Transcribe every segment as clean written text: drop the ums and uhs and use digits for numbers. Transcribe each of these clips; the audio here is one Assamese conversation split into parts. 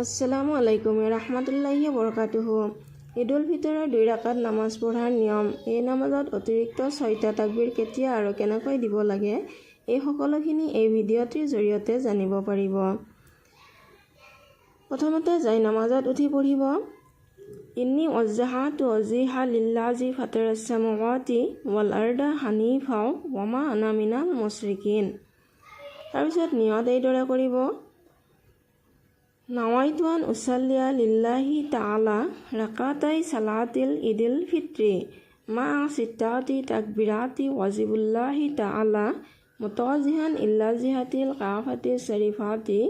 আসসালামু আলাইকুম ৰাহমাতুল্লাহি বৰকাতুহু। ঈদুল ফিতৰৰ 2 ৰাকাত নামাজ পঢ়াৰ নিয়ম, এই নামাজত অতিৰিক্ত 6টা তাকবীৰ কেতিয়া আৰু কেনেকৈ দিব লাগে, এই সকলোখিনি এই ভিডিঅ'টিৰ জৰিয়তে জানিব পাৰিব। প্ৰথমতে যাই নামাজত উঠি পঢ়িব ইন্নী ওয়াজ্জাহাতু ওয়াজহিয়া লিল্লাযী ফাতাৰাছ সামাৱাতি ওয়াল আৰদা হানিফা ওয়া মা আনা মিনাল মুশৰিকিন। তাৰপিছত নিয়ত এইদৰে কৰিব নাৱাইতু আন উছাল্লিয়া লিল্লাহি তাআলা ৰাকাতাই সালাতিল ঈদিল ফিত্ৰি মা সিত্তাতি তাকবিৰাতি ওয়াজিবুল্লাহি তাআলা মুতাওয়াজ্জিহান ইল্লা জিহাতিল কাফাতি শৰীফাতি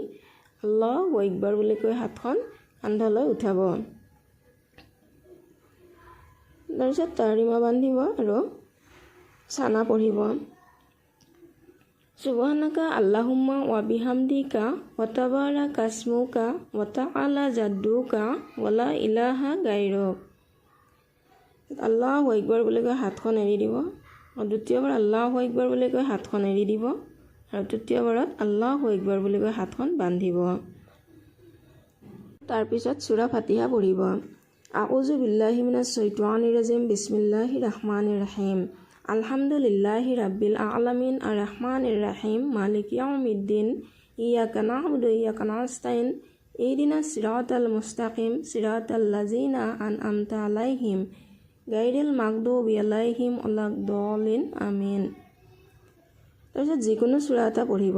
আল্লাহু আকবাৰ বুলি কৈ হাতখন কান্ধলৈ উঠাব। তাৰপিছত তাহৰিমা বান্ধিব আৰু চানা পঢ়িব সুবহানাকা আল্লাহুম্মা ওয়া বিহামদিকা ওয়া তাবাৰাকা ইসমুকা ওয়া তাআলা জাদ্দুকা ওয়া লা ইলাহা গায়ৰুক। আল্লাহু আকবাৰ বুলি কৈ হাতখন এৰি দিব আৰু দ্বিতীয়বাৰ আল্লাহু আকবাৰ বুলি কৈ হাতখন এৰি দিব আৰু তৃতীয়বাৰত আল্লাহু আকবাৰ বুলি কৈ হাতখন বান্ধিব। তাৰপিছত সূৰা ফাতিহা পঢ়িব আউযু বিল্লাহি মিনাছ শাইতানিৰ ৰাজিম বিসমিল্লাহিৰ ৰহমানিৰ ৰহিম আলহামদুলিল্লাহি ৰাব্বিল আলামিন আর রহমানির রহিম মালিক ইয়াউমিদ্দিন ইয়াকা না'বুদু ওয়া ইয়াকা নাস্তাইন ইহদিনাস সিরাতাল মুস্তাকিম সিরাতাল লাযিনা আন'আমতা আলাইহিম গায়রিল মাগদুবি আলাইহিম ওয়ালাদ-দাল্লিন আমিন। তাৰপিছত যিকোনো সূৰা এটা পঢ়িব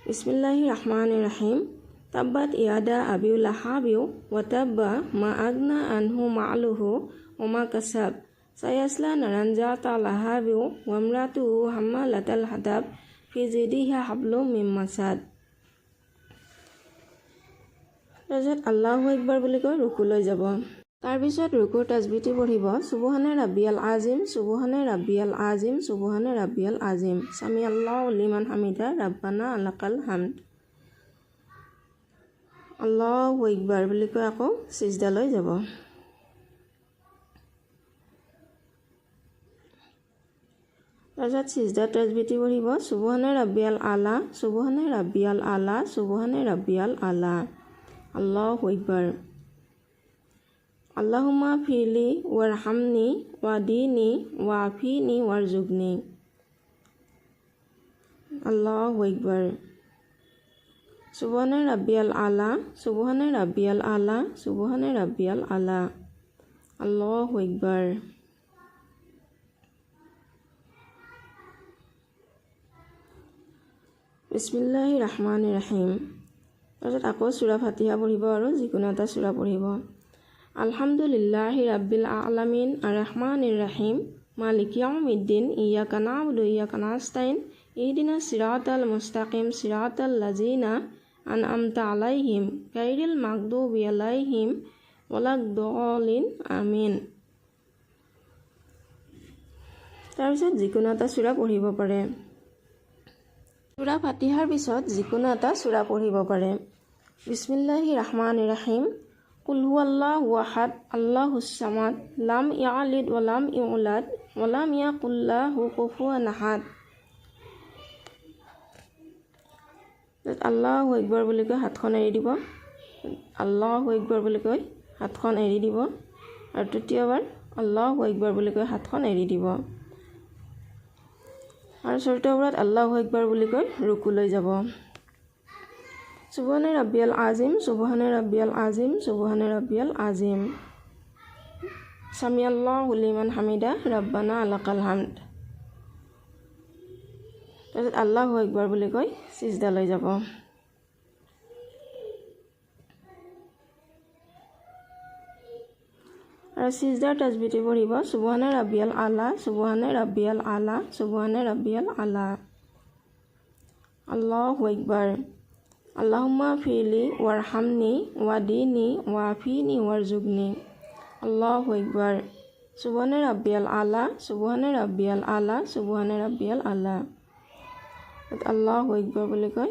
বিসমিল্লাহিৰ ৰহমানিৰ ৰহিম তাব্বাত ইয়াদা আবি লাহাবি ওয়া তাব্বা মা আগনা আনহু মালুহু ওয়া মা কাসাব সায়াসলা নারান যাতা লাহাবি ওয়া ইমরাতুহু হাম্মালাতাল হাতাব ফি জিদিহা হাবলুম মিন মাসাদ। তাৰপিছত আল্লাহু আকবাৰ বুলি কৈ ৰুকুলৈ যাব। তাৰপিছত ৰুকুৰ তাজবিহটি পঢ়িব সুবহানে ৰাব্বিয়াল আযীম সুবহানে ৰাব্বিয়াল আযীম সুবহানে ৰাব্বিয়াল আযীম সামি আল্লাহু লিমান হামিদা ৰাব্বানা লাকাল হামদ। আল্লাহু আকবাৰ বুলি কৈ আকৌ সিজদালৈ যাব। তাৰপিছত সিজদাৰ তাজবিহটি পঢ়িব সুবহানে ৰাব্বিয়াল আলা সুবহানে ৰাব্বিয়াল আলা সুবহানে ৰাব্বিয়াল আলা। আল্লাহু আকবাৰ আল্লাহুম্মা ফিৰলি ওয়াৰহামনি ওয়াদিনি ওয়াফিনি ওয়াৰজুকনি। আল্লাহু আকবাৰ সুবহানে ৰাব্বিয়াল আলা সুবহানে ৰাব্বিয়াল আলা সুবহানে ৰাব্বিয়াল আলা। আল্লাহু আকবাৰ বিসমিল্লাহিৰ ৰহমানিৰ ৰহিম। তাৰপিছত আকৌ সূৰা ফাতিহা পঢ়িব আৰু যিকোনো এটা সূৰা পঢ়িব আলহামদুলিল্লাহি ৰাব্বিল আলামিন আর রহমানির রহিম মালিক ইয়াউমিদ্দিন ইয়াকা না'বুদু ওয়া ইয়াকা নাস্তাইন ইহদিনাস সিরাতাল মুস্তাকিম সিরাতাল লাযিনা আন'আমতা আলাইহিম গায়রিল মাগদুবি আলাইহিম ওয়ালাদ-দাল্লিন আমিন। তাৰপিছত যিকোনো এটা সূৰা পঢ়িব পাৰে। সূৰা ফাতিহাৰ পিছত যিকোনো এটা সূৰা পঢ়িব পাৰে বিসমিল্লাহিৰ ৰহমানিৰ ৰহিম কুল হুৱাল্লাহু আহাদ আল্লাহুছ সামাদ লাম ইয়ালিদ ওয়া লাম ইউলাদ ওয়া লাম ইয়াকুল লাহু কুফুৱান আহাদ। আল্লাহু আকবাৰ বুলি কৈ হাতখন এৰি দিব আল্লাহু আকবাৰ বুলি কৈ হাতখন এৰি দিব আৰু তৃতীয়বাৰ আল্লাহু আকবাৰ বুলি কৈ হাতখন এৰি দিব আৰু চতুৰ্থবাৰত আল্লাহু আকবাৰ বুলি কৈ ৰুকুলৈ যাব। সুবহানে ৰাব্বিয়াল আযীম সুবহানে ৰাব্বিয়াল আযীম সুবহানে ৰাব্বিয়াল আযীম সামি আল্লাহু লিমান হামিদা ৰাব্বানা লাকাল হামদ। তাৰপিছত আল্লাহু আকবাৰ বুলি কৈ সিজদালৈ যাব। আৰু সিজদাৰ তাজবিহটি পঢ়িব সুবহানে ৰাব্বিয়াল আলা সুবহানে ৰাব্বিয়াল আলা সুবহানে ৰাব্বিয়াল আলা। আল্লাহু আকবার আল্লাহুম্মা ফিরলি ওয়ারহামনি ওয়াদিনি ওয়াফিনি ওয়ারজুকনি। আল্লাহু আকবার সুবহানে রাব্বিয়াল আলা সুবহানে রাব্বিয়াল আলা সুবহানে রাব্বিয়াল আলা। আল্লাহু আকবার বুলি কৈ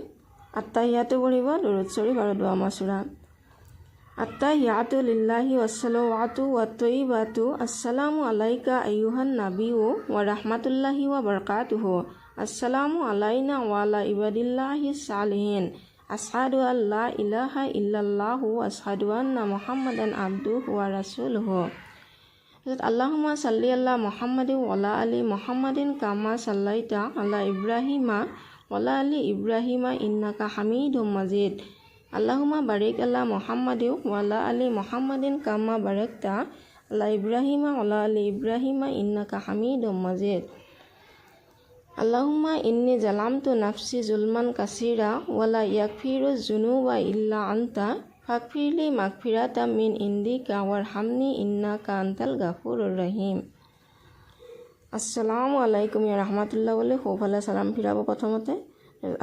আত্তাহিয়াতু পঢ়িব দুৰুদ শৰীফ আৰু দুআ মাসুৰা আত্তাহিয়াতু লিল্লাহি ওয়াসসালাওয়াতু ওয়াত-তাইয়্যিবাতু আসসালামু আলাইকা আইয়ুহান নাবিয়্যু ওয়া রাহমাতুল্লাহি ওয়া বারাকাতুহু আসসালামু আলাইনা ওয়া আলা ইবাদিল্লাহিস সালিহিন আছহাদু আল্লা ইলাহা ইল্লাল্লাহু আছহাদু আন্না মুহাম্মাদান আবদুহু ওয়া রাসূলুহু। আল্লাহুম্মা সাল্লি আলা মুহাম্মাদিন ওয়া আলা আলি মুহাম্মাদিন কামা সাল্লাইতা আলা ইব্রাহিমা ওয়া আলা আলি ইব্রাহিমা ইন্নাকা হামিদুম মাজিদ। আল্লাহুম্মা বারিক আলা মুহাম্মাদিন ওয়া আলা আলি মুহাম্মাদিন কামা বারাকতা আলা ইব্রাহিমা ওয়া আলা আলি ইব্রাহিমা ইন্নাকা হামিদুম মাজিদ। আল্লাহুম্মা ইন্নী জালামতু নাফসি জুলমান কাসীরা ওয়া লা ইয়াগফিরু যুনুবা ইল্লা আনতা ফাগফিরলি মাগফিরাতাম মিন ইন্দিকা ওয়ারহামনি ইন্নাকা আনতাল গাফুরুর রহিম। আসসালামু আলাইকুম ইয়া ৰাহমাতুল্লাহ বুলি সোঁফালে চালাম ফিৰাব। প্ৰথমতে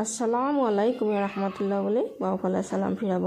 আসসালামু আলাইকুম ইয়া ৰাহমাতুল্লাহ বুলি বাওঁফালে চালাম ফিৰাব।